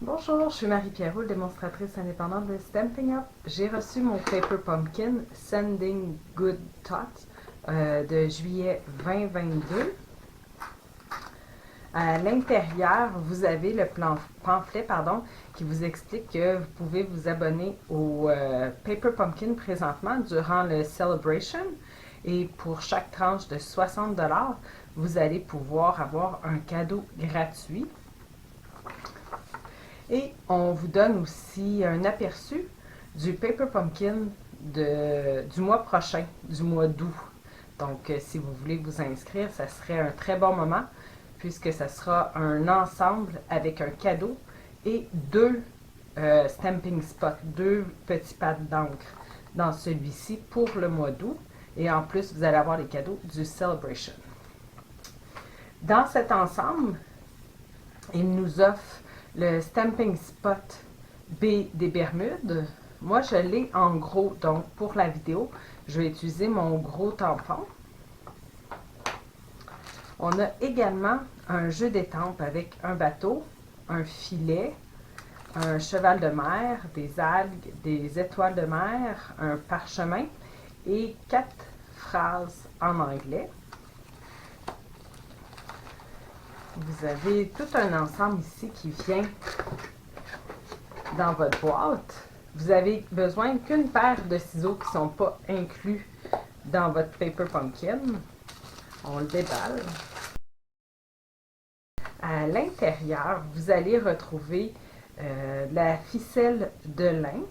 Bonjour, je suis Marie-Pierre Roux, démonstratrice indépendante de Stampin' Up. J'ai reçu mon Paper Pumpkin Sending Good Thoughts de juillet 2022. À l'intérieur, vous avez le pamphlet qui vous explique que vous pouvez vous abonner au Paper Pumpkin présentement durant le Celebration. Et pour chaque tranche de 60$, vous allez pouvoir avoir un cadeau gratuit. Et on vous donne aussi un aperçu du Paper Pumpkin du mois prochain, du mois d'août. Donc, si vous voulez vous inscrire, ça serait un très bon moment puisque ça sera un ensemble avec un cadeau et deux stamping spots, deux petits pads d'encre dans celui-ci pour le mois d'août. Et en plus, vous allez avoir les cadeaux du Celebration. Dans cet ensemble, il nous offre le Stamping Spot B des Bermudes. Moi, je l'ai en gros, donc pour la vidéo, je vais utiliser mon gros tampon. On a également un jeu d'étampes avec un bateau, un filet, un cheval de mer, des algues, des étoiles de mer, un parchemin et 4 phrases en anglais. Vous avez tout un ensemble ici qui vient dans votre boîte. Vous avez besoin qu'une paire de ciseaux qui ne sont pas inclus dans votre Paper Pumpkin. On le déballe. À l'intérieur, vous allez retrouver la ficelle de lin,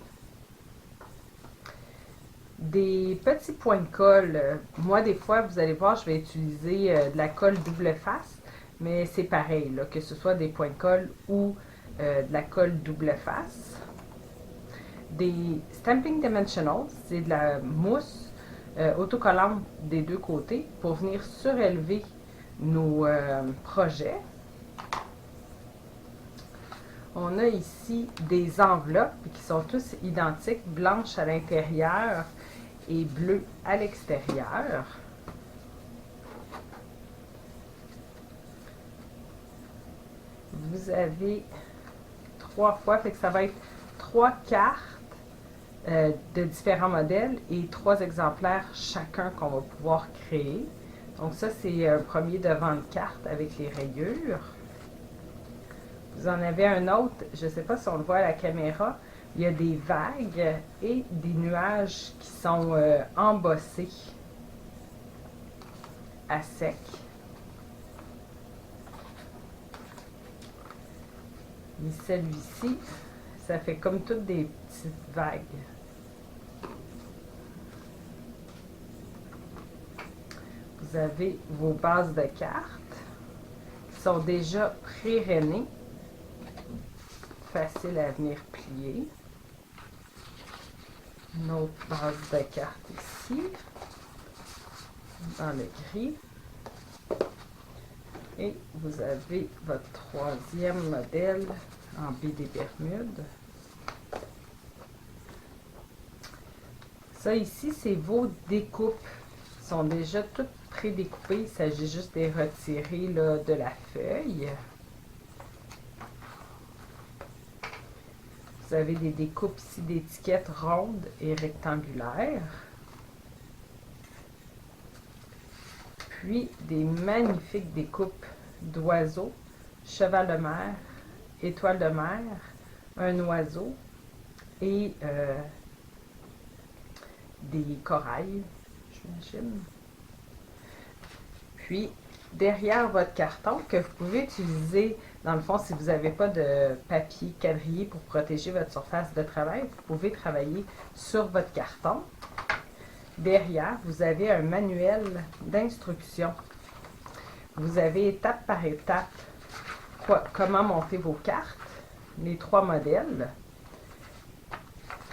des petits points de colle. Moi, des fois, vous allez voir, je vais utiliser de la colle double face, mais c'est pareil, là, que ce soit des points de colle ou de la colle double face. Des Stamping Dimensionals, c'est de la mousse autocollante des deux côtés pour venir surélever nos projets. On a ici des enveloppes qui sont tous identiques, blanches à l'intérieur et bleues à l'extérieur. Vous avez 3 fois, fait que ça va être 3 cartes de différents modèles et 3 exemplaires chacun qu'on va pouvoir créer. Donc ça, c'est un premier devant de carte avec les rayures. Vous en avez un autre, je ne sais pas si on le voit à la caméra, il y a des vagues et des nuages qui sont embossés à sec. Mais celui-ci, ça fait comme toutes des petites vagues. Vous avez vos bases de cartes qui sont déjà pré-rainées. Facile à venir plier. Une autre base de cartes ici, dans le gris. Et vous avez votre troisième modèle en B des Bermudes. Ça ici, c'est vos découpes. Ils sont déjà toutes pré-découpées. Il s'agit juste de les retirer là, de la feuille. Vous avez des découpes ici d'étiquettes rondes et rectangulaires. Puis des magnifiques découpes d'oiseaux, cheval de mer, étoile de mer, un oiseau et des corails, j'imagine. Puis derrière votre carton que vous pouvez utiliser, dans le fond, si vous n'avez pas de papier quadrillé pour protéger votre surface de travail, vous pouvez travailler sur votre carton. Derrière, vous avez un manuel d'instruction. Vous avez étape par étape comment monter vos cartes, les 3 modèles.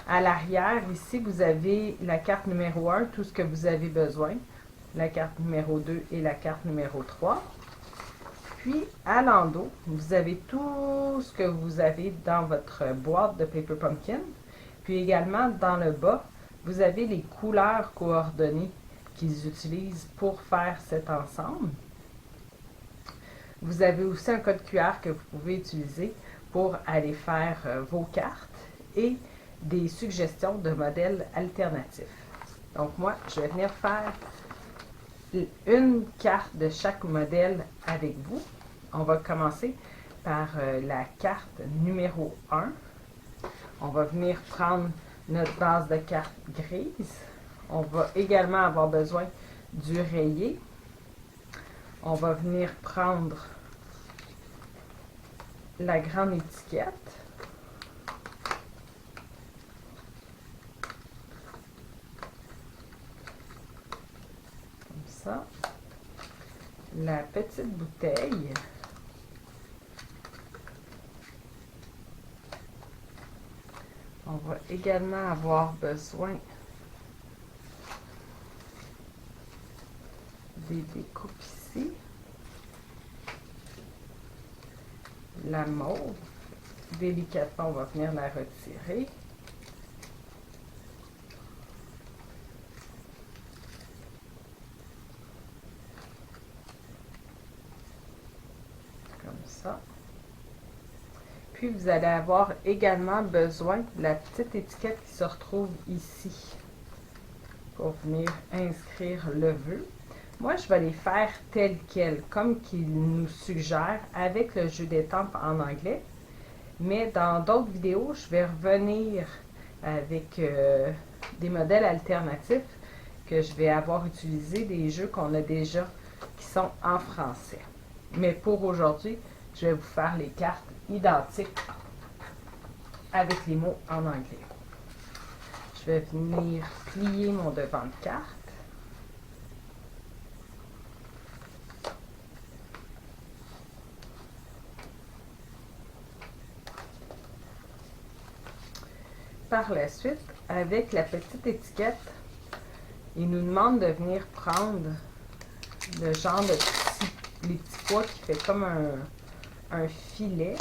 À l'arrière, ici, vous avez la carte numéro 1, tout ce que vous avez besoin, la carte numéro 2 et la carte numéro 3. Puis, à l'endos, vous avez tout ce que vous avez dans votre boîte de Paper Pumpkin. Puis également, dans le bas, vous avez les couleurs coordonnées qu'ils utilisent pour faire cet ensemble. Vous avez aussi un code QR que vous pouvez utiliser pour aller faire vos cartes et des suggestions de modèles alternatifs. Donc moi, je vais venir faire une carte de chaque modèle avec vous. On va commencer par la carte numéro 1. On va venir prendre notre base de cartes grise. On va également avoir besoin du rayé. On va venir prendre la grande étiquette. Comme ça. La petite bouteille. On va également avoir besoin des découpes ici. La mauve. Délicatement, on va venir la retirer. Comme ça. Puis, vous allez avoir également besoin de la petite étiquette qui se retrouve ici pour venir inscrire le vœu. Moi, je vais les faire tels quels, comme qu'il nous suggère avec le jeu d'étampes en anglais. Mais dans d'autres vidéos, je vais revenir avec des modèles alternatifs que je vais avoir utilisé, des jeux qu'on a déjà qui sont en français. Mais pour aujourd'hui, je vais vous faire les cartes identiques avec les mots en anglais. Je vais venir plier mon devant de carte. Par la suite, avec la petite étiquette, il nous demande de venir prendre le genre de les petits pois qui fait comme un filet.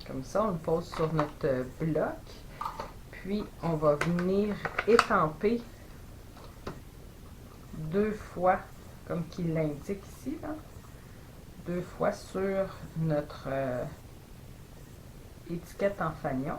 Comme ça, on le pose sur notre bloc. Puis, on va venir étamper 2 fois, comme qu'il l'indique ici, là. 2 fois sur notre étiquette en fanion.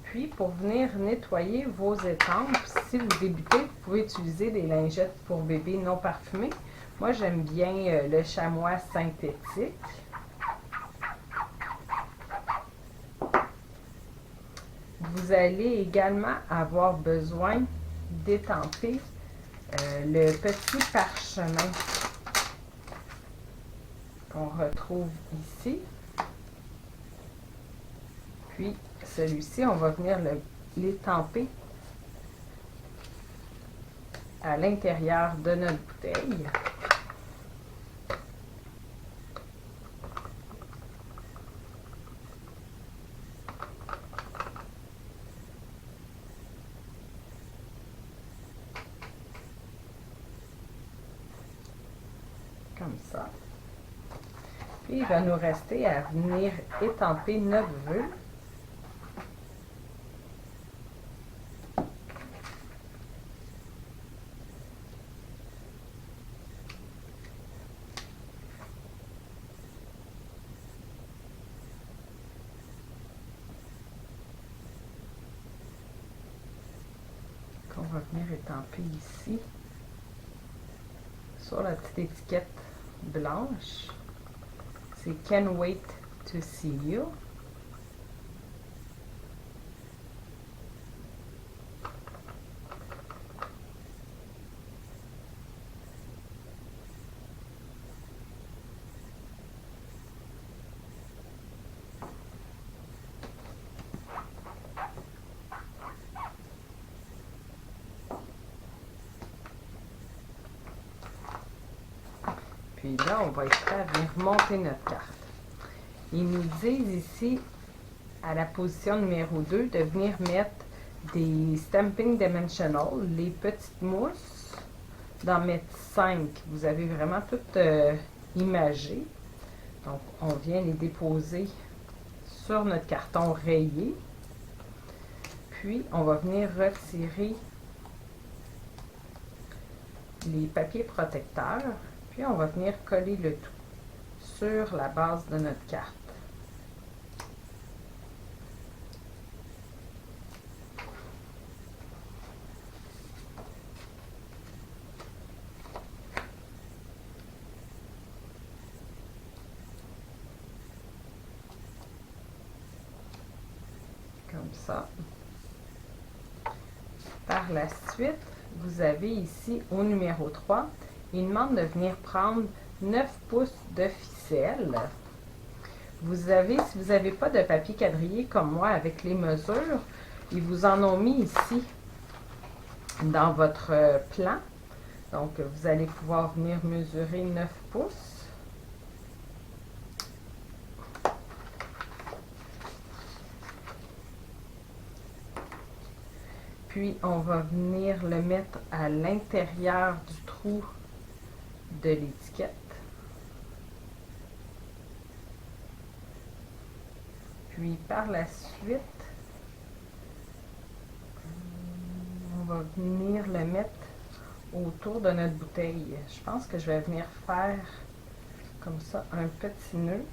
Puis, pour venir nettoyer vos étampes, si vous débutez, vous pouvez utiliser des lingettes pour bébé non parfumées. Moi, j'aime bien le chamois synthétique. Vous allez également avoir besoin d'étamper le petit parchemin qu'on retrouve ici. Puis, celui-ci, on va venir l'étamper à l'intérieur de notre bouteille. Comme ça. Puis, il va nous rester à venir étamper notre vœu. Qu'on va venir étamper ici sur la petite étiquette blanche. C'est Can't Wait to See You. Puis là, on va être prêt à venir monter notre carte. Ils nous disent ici, à la position numéro 2, de venir mettre des Stamping Dimensional, les petites mousses, d'en mettre 5. Vous avez vraiment tout imagé. Donc, on vient les déposer sur notre carton rayé. Puis, on va venir retirer les papiers protecteurs. Puis, on va venir coller le tout sur la base de notre carte. Comme ça. Par la suite, vous avez ici au numéro 3, il demande de venir prendre 9 pouces de ficelle. Vous avez, si vous n'avez pas de papier quadrillé comme moi avec les mesures, ils vous en ont mis ici dans votre plan. Donc, vous allez pouvoir venir mesurer 9 pouces. Puis, on va venir le mettre à l'intérieur du trou de l'étiquette. Puis, par la suite, on va venir le mettre autour de notre bouteille. Je pense que je vais venir faire comme ça un petit nœud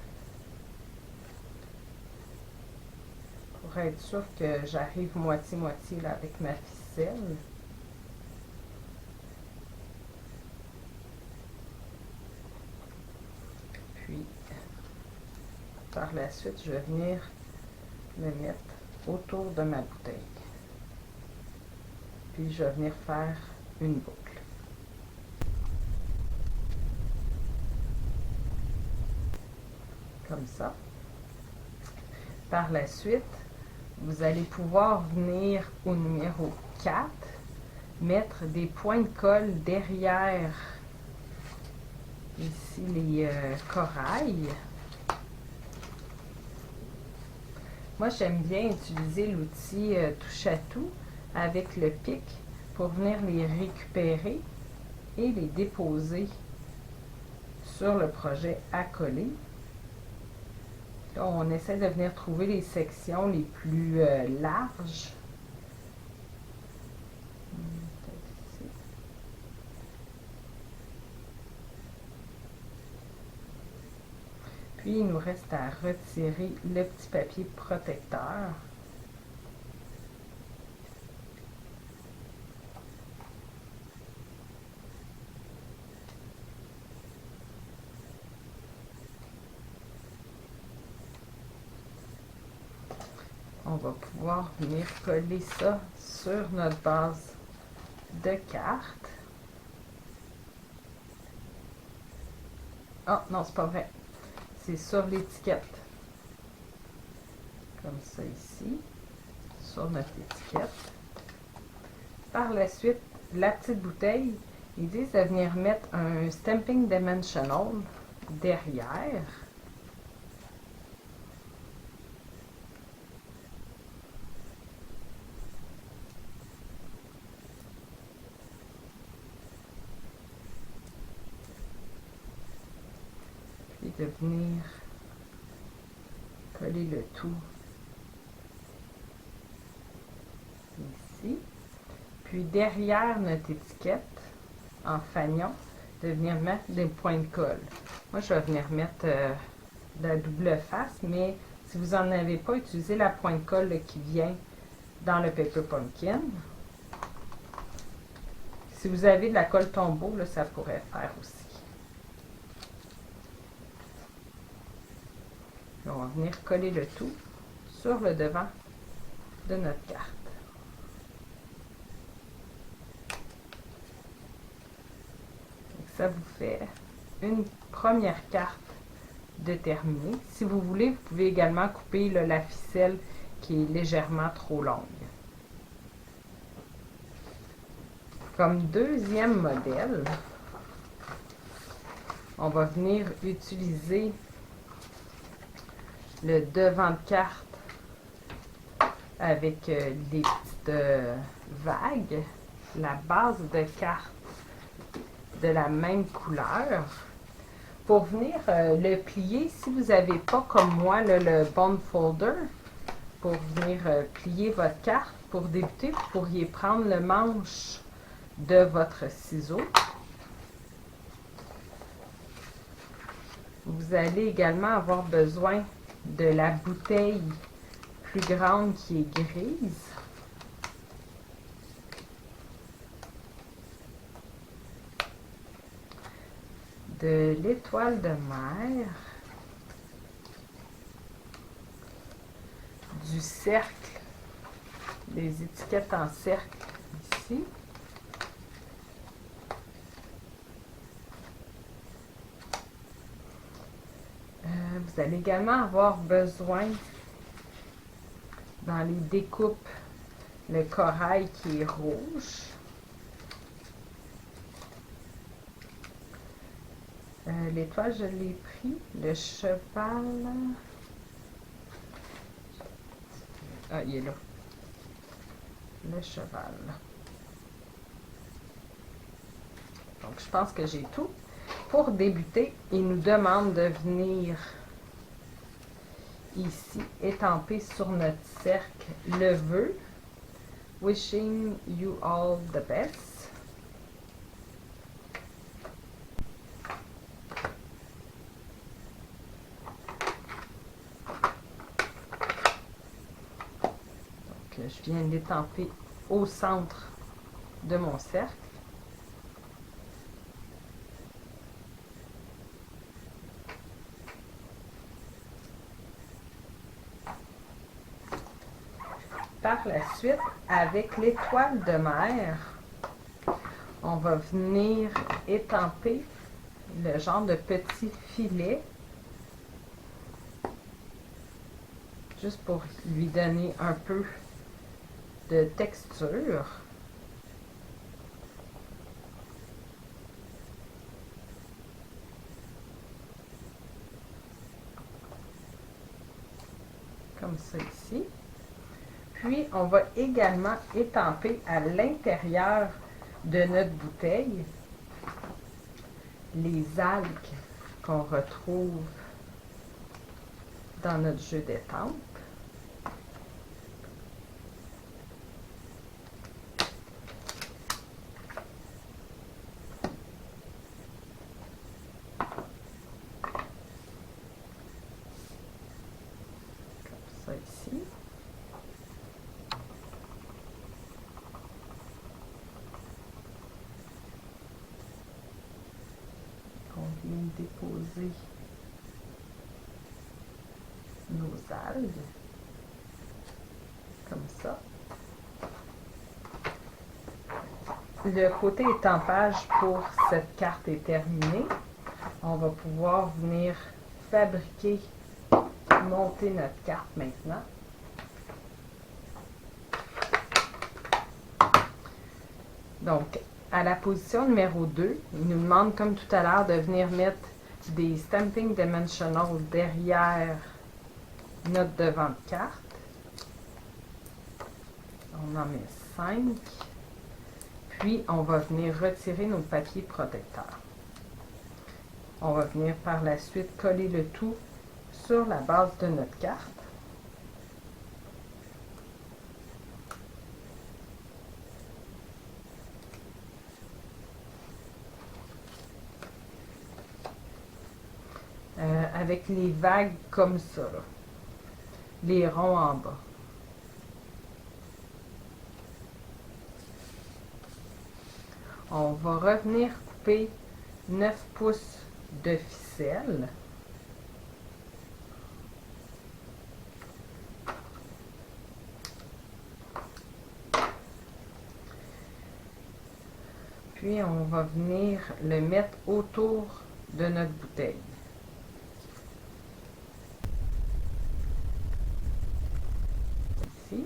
pour être sûr que j'arrive moitié-moitié là avec ma ficelle. Puis, par la suite, je vais venir le mettre autour de ma bouteille. Puis, je vais venir faire une boucle. Comme ça. Par la suite, vous allez pouvoir venir au numéro 4, mettre des points de colle derrière ici les corails. Moi, j'aime bien utiliser l'outil touche à tout avec le pic pour venir les récupérer et les déposer sur le projet à coller. Là, on essaie de venir trouver les sections les plus larges. Puis, il nous reste à retirer le petit papier protecteur. On va pouvoir venir coller ça sur notre base de carte. Ah, non, c'est pas vrai. C'est sur l'étiquette. Comme ça ici, sur notre étiquette. Par la suite, la petite bouteille, ils disent de venir mettre un Stamping Dimensional derrière. Puis de venir coller le tout ici. Puis derrière notre étiquette, en fanion, de venir mettre des points de colle. Moi, je vais venir mettre de la double face, mais si vous n'en avez pas, utilisez la pointe de colle là, qui vient dans le Paper Pumpkin. Si vous avez de la colle tombeau, là, ça pourrait faire aussi. On va venir coller le tout sur le devant de notre carte. Donc, ça vous fait une première carte de terminée. Si vous voulez, vous pouvez également couper là, la ficelle qui est légèrement trop longue. Comme deuxième modèle, on va venir utiliser le devant de carte avec des petites vagues, la base de carte de la même couleur. Pour venir le plier, si vous n'avez pas comme moi là, le bond folder, pour venir plier votre carte, pour débuter, vous pourriez prendre le manche de votre ciseau. Vous allez également avoir besoin de la bouteille plus grande qui est grise. De l'étoile de mer. Du cercle, les étiquettes en cercle ici. Vous allez également avoir besoin, dans les découpes, le corail qui est rouge. L'étoile, je l'ai pris. Le cheval... Ah, il est là. Le cheval. Donc, je pense que j'ai tout. Pour débuter, il nous demande de venir ici étamper sur notre cercle le vœu. Wishing you all the best. Donc, je viens d'étamper au centre de mon cercle. Par la suite, avec l'étoile de mer, on va venir étamper le genre de petit filet, juste pour lui donner un peu de texture. Comme ça ici. Puis, on va également étamper à l'intérieur de notre bouteille les algues qu'on retrouve dans notre jeu d'étampe. Comme ça ici. On vient déposer nos algues, comme ça. Le côté étampage pour cette carte est terminé. On va pouvoir venir fabriquer, monter notre carte maintenant. Donc, à la position numéro 2, il nous demande, comme tout à l'heure, de venir mettre des Stamping Dimensionals derrière notre devant de carte. On en met 5. Puis, on va venir retirer nos papiers protecteurs. On va venir par la suite coller le tout sur la base de notre carte. Avec les vagues comme ça, là. Les ronds en bas. On va revenir couper 9 pouces de ficelle. Puis on va venir le mettre autour de notre bouteille. Ici.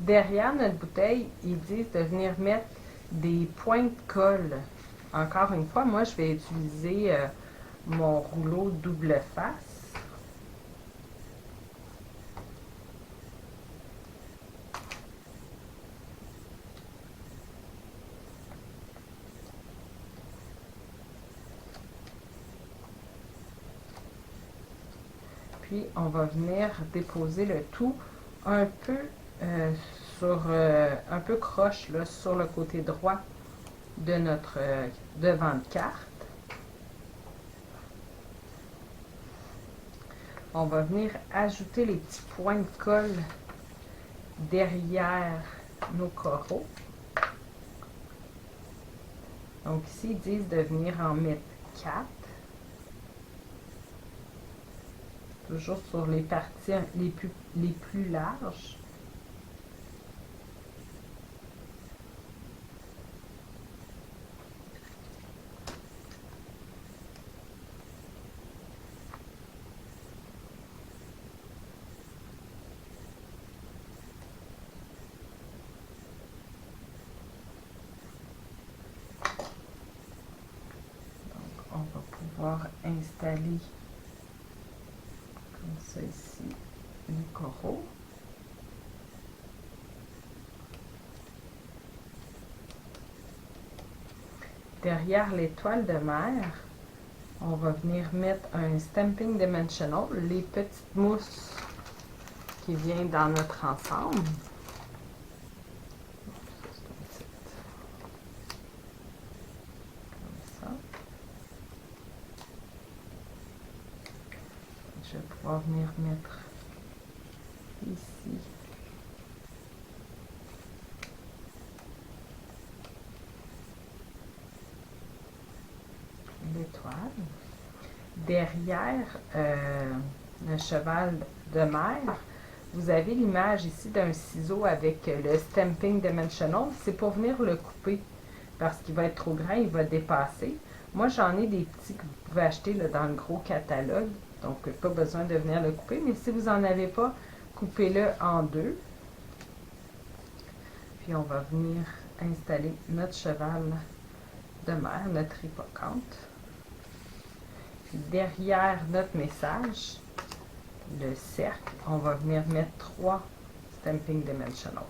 Derrière notre bouteille, ils disent de venir mettre des points de colle. Encore une fois, moi, je vais utiliser mon rouleau double face. Puis, on va venir déposer le tout un peu un peu croche là, sur le côté droit de notre devant de carte. On va venir ajouter les petits points de colle derrière nos coraux. Donc ici, ils disent de venir en mettre 4. Toujours sur les parties les plus larges. On va pouvoir installer comme ça ici les coraux. Derrière l'étoile de mer, on va venir mettre un Stamping Dimensional, les petites mousses qui viennent dans notre ensemble. Je vais pouvoir venir mettre ici l'étoile. Derrière le cheval de mer, vous avez l'image ici d'un ciseau avec le Stamping Dimensional. C'est pour venir le couper parce qu'il va être trop grand, il va dépasser. Moi, j'en ai des petits que vous pouvez acheter là, dans le gros catalogue. Donc, pas besoin de venir le couper. Mais si vous n'en avez pas, coupez-le en deux. Puis, on va venir installer notre cheval de mer, notre hippocampe. Puis, derrière notre message, le cercle, on va venir mettre 3 Stamping Dimensional.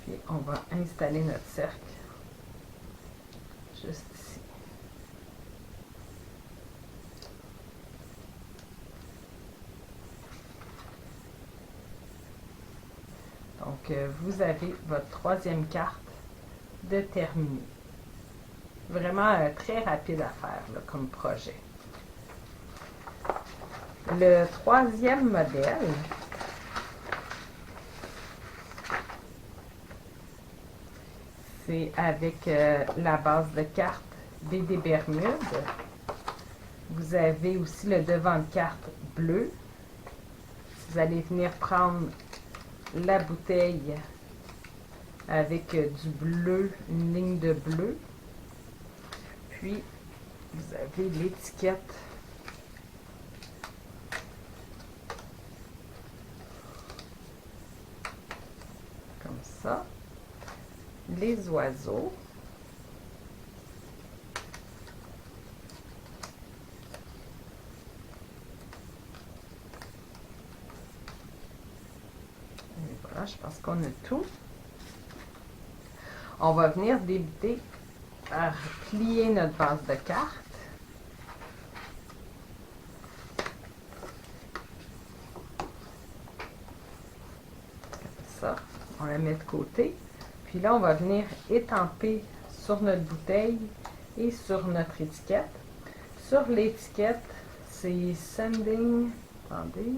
Puis, on va installer notre cercle juste ici. Donc, vous avez votre troisième carte de terminer. Vraiment très rapide à faire là, comme projet. Le troisième modèle, c'est avec la base de carte BD Bermude. Vous avez aussi le devant de carte bleu. Vous allez venir prendre la bouteille avec du bleu, une ligne de bleu. Puis, vous avez l'étiquette comme ça. Les oiseaux. Et voilà, je pense qu'on a tout. On va venir débuter par plier notre base de cartes. Comme ça, on la met de côté. Puis là, on va venir étamper sur notre bouteille et sur notre étiquette. Sur l'étiquette, c'est Sending, attendez,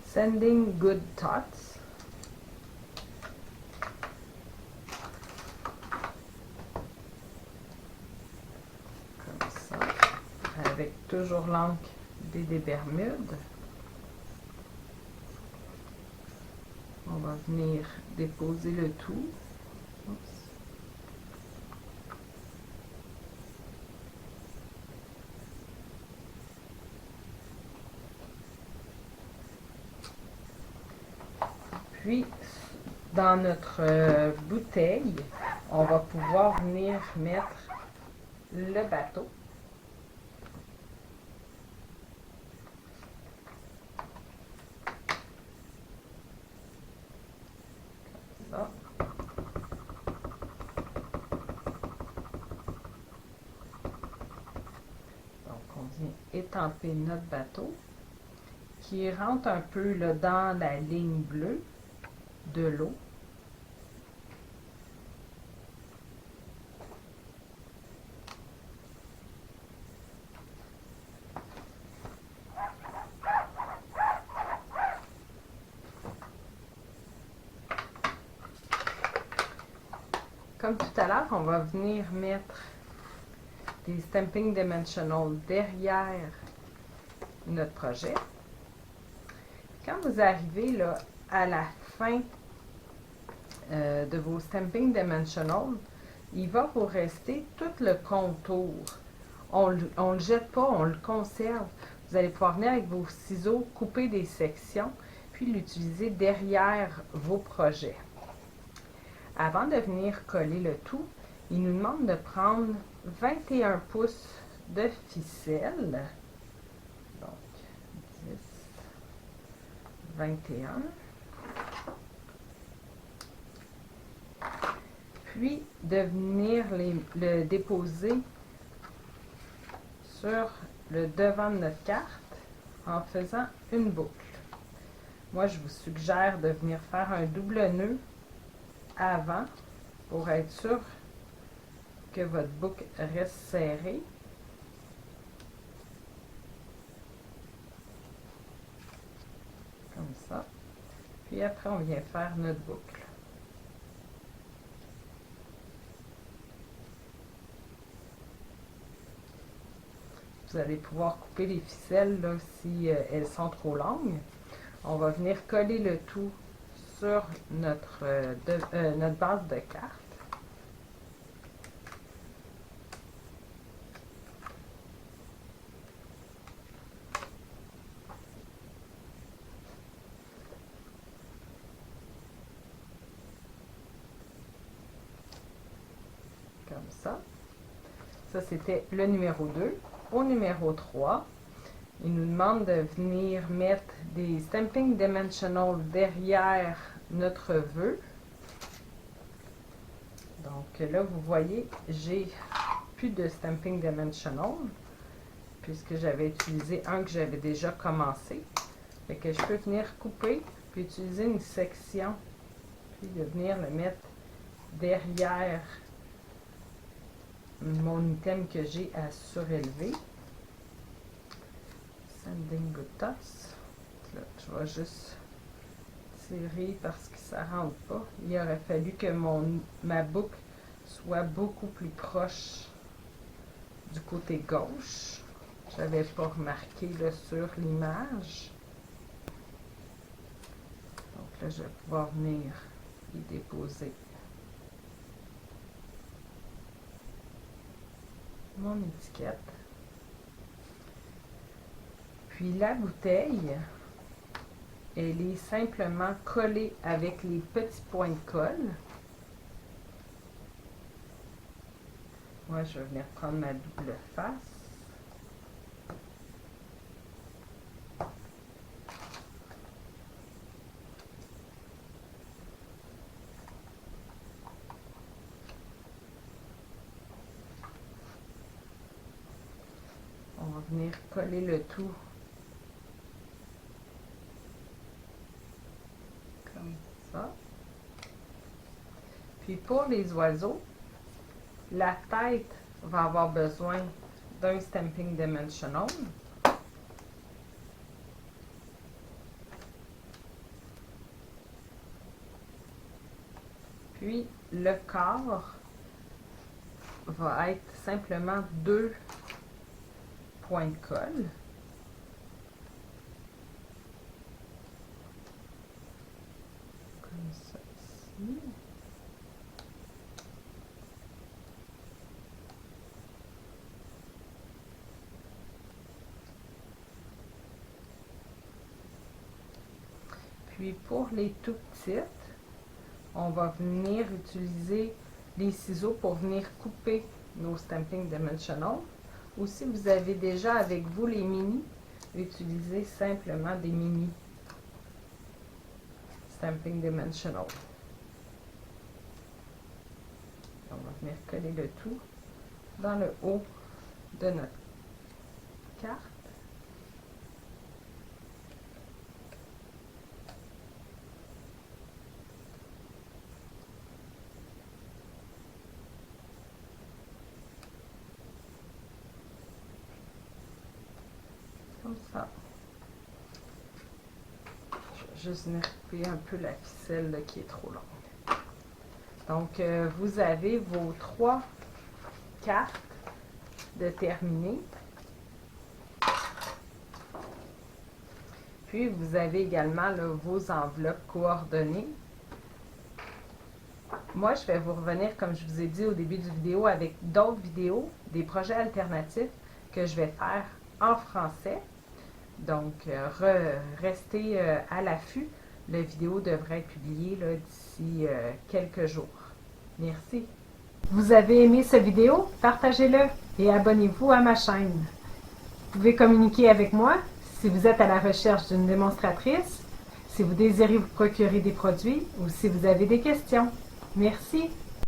Sending Good Thoughts. Comme ça, avec toujours l'encre BD Bermude. On va venir déposer le tout. Oups. Puis, dans notre bouteille, on va pouvoir venir mettre le bateau. Comme ça. étamper notre bateau qui rentre un peu là, dans la ligne bleue de l'eau. Comme tout à l'heure, on va venir mettre des Stamping Dimensional derrière notre projet. Quand vous arrivez là, à la fin de vos Stamping Dimensional, il va vous rester tout le contour. On ne le jette pas, on le conserve. Vous allez pouvoir venir avec vos ciseaux, couper des sections, puis l'utiliser derrière vos projets. Avant de venir coller le tout, il nous demande de prendre 21 pouces de ficelle. Donc, 10, 21. Puis, de venir le déposer sur le devant de notre carte en faisant une boucle. Moi, je vous suggère de venir faire un double nœud avant pour être sûr que votre boucle reste serrée. Comme ça. Puis après, on vient faire notre boucle. Vous allez pouvoir couper les ficelles là, si elles sont trop longues. On va venir coller le tout sur notre base de carte. Comme ça. Ça, c'était le numéro 2. Au numéro 3, il nous demande de venir mettre des Stamping Dimensional derrière notre vœu. Donc là, vous voyez, j'ai plus de Stamping Dimensional puisque j'avais utilisé un que j'avais déjà commencé. Fait que je peux venir couper, puis utiliser une section, puis de venir le mettre derrière mon item que j'ai à surélever. Sanding Good Toss. Là, je vais juste tirer parce que ça ne rentre pas. Il aurait fallu que ma boucle soit beaucoup plus proche du côté gauche. Je n'avais pas remarqué là, sur l'image. Donc là, je vais pouvoir venir y déposer mon étiquette. Puis la bouteille, elle est simplement collée avec les petits points de colle. Moi, je vais venir prendre ma double face. On va venir coller le tout comme ça. Puis pour les oiseaux, la tête va avoir besoin d'un Stamping Dimensional. Puis le corps va être simplement 2 points de colle. Comme ça ici. Puis pour les tout petites, on va venir utiliser les ciseaux pour venir couper nos Stamping Dimensional. Ou si vous avez déjà avec vous les mini, utilisez simplement des mini Stamping Dimensional. On va venir coller le tout dans le haut de notre carte. Ah. Je vais juste venir couper un peu la ficelle là, qui est trop longue. Donc, vous avez vos 3 cartes de terminer. Puis, vous avez également là, vos enveloppes coordonnées. Moi, je vais vous revenir, comme je vous ai dit au début du vidéo, avec d'autres vidéos, des projets alternatifs que je vais faire en français. Donc, restez à l'affût. La vidéo devrait être publiée d'ici quelques jours. Merci. Vous avez aimé cette vidéo? Partagez-le et abonnez-vous à ma chaîne. Vous pouvez communiquer avec moi si vous êtes à la recherche d'une démonstratrice, si vous désirez vous procurer des produits ou si vous avez des questions. Merci.